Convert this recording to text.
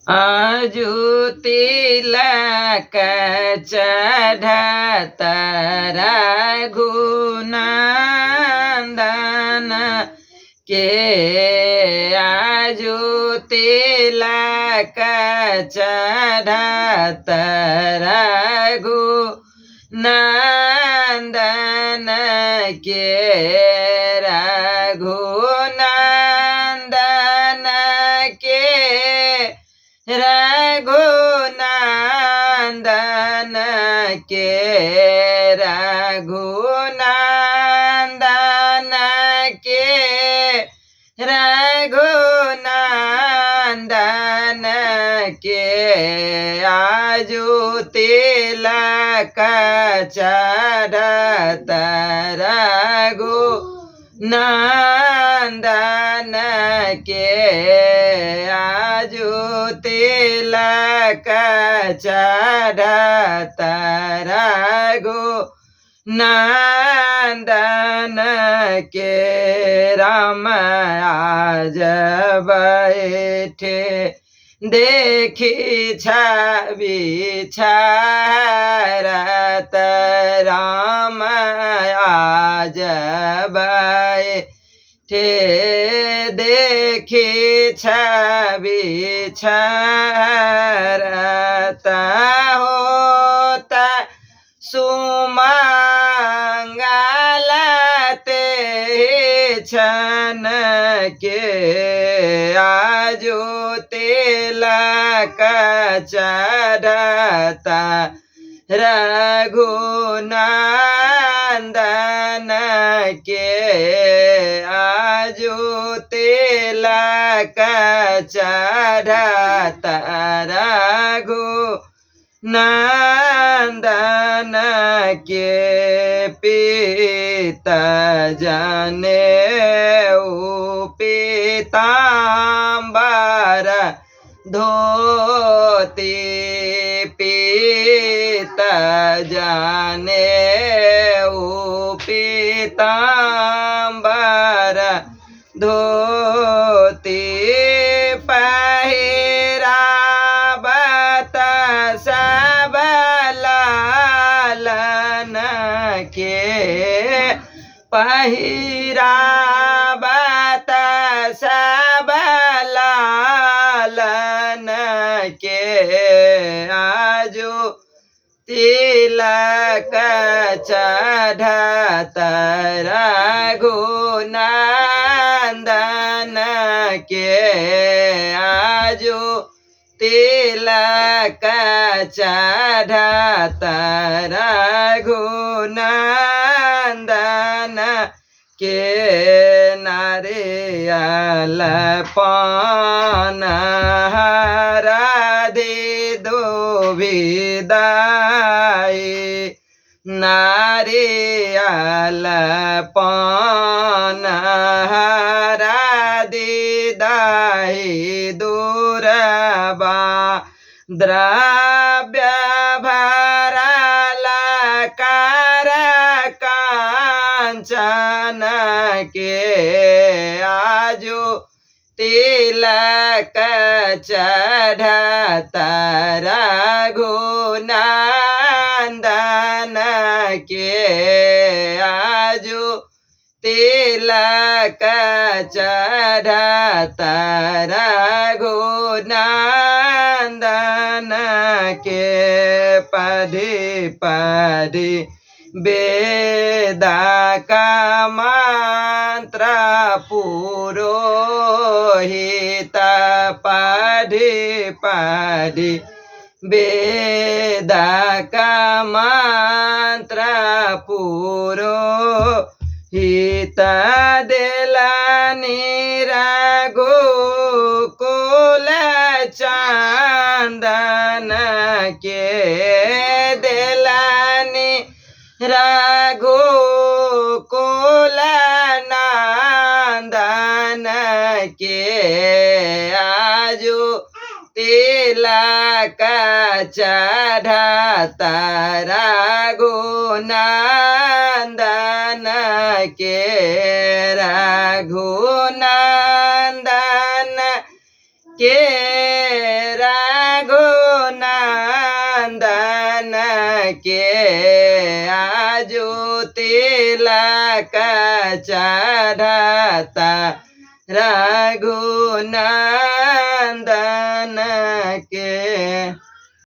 आजू तिलक चढ़त रघुनंदन के आजू तिलक चढ़त रघुनंदन के रघुनंदन के रघुनंदन के रघुनंदन के रघुनंदन के आजू तिलक चढ़त रघुनंदन के आजू तिलक चढ़त रघुनंदन के राम आज बैठे देखी छवि छरत राम आज बैठे देखी छवि छरत होत सुमंगल ते छन के आजू तिलक चढ़त रघुनंदन के आजू तिलक चढ़त रघुनंदन के पीता जनेऊ पीतांबर धोती पीता जनेऊ पीतांबर धोती पहिरावत सब लालन के पहिरावत सब लालन के आजू तिलक चढ़त रघुनंदन के आजू तिलक चढ़त रघुनंदन के नारियल पान हरदि दुभिदाई नारियल पान हरदि दाही दूरबा द्रव्य भरल कर कांचन के आजू तिलक चढ़त रघुनंदन के आजू तिलक चढ़त रघुनंदन के पढ़ी पढ़ी वेदा का मंत्र पुरोहित पढ़ी पढ़ी वेदा का मंत्र पुरोहित दिलानी रघुकुल चंदन के दिलानी रघुकुल नंदन के आजू तिलक चढ़त रघुनंदन के रघुनंदन के नंदन के आजू तिलक चढ़ता रघुनंदन के।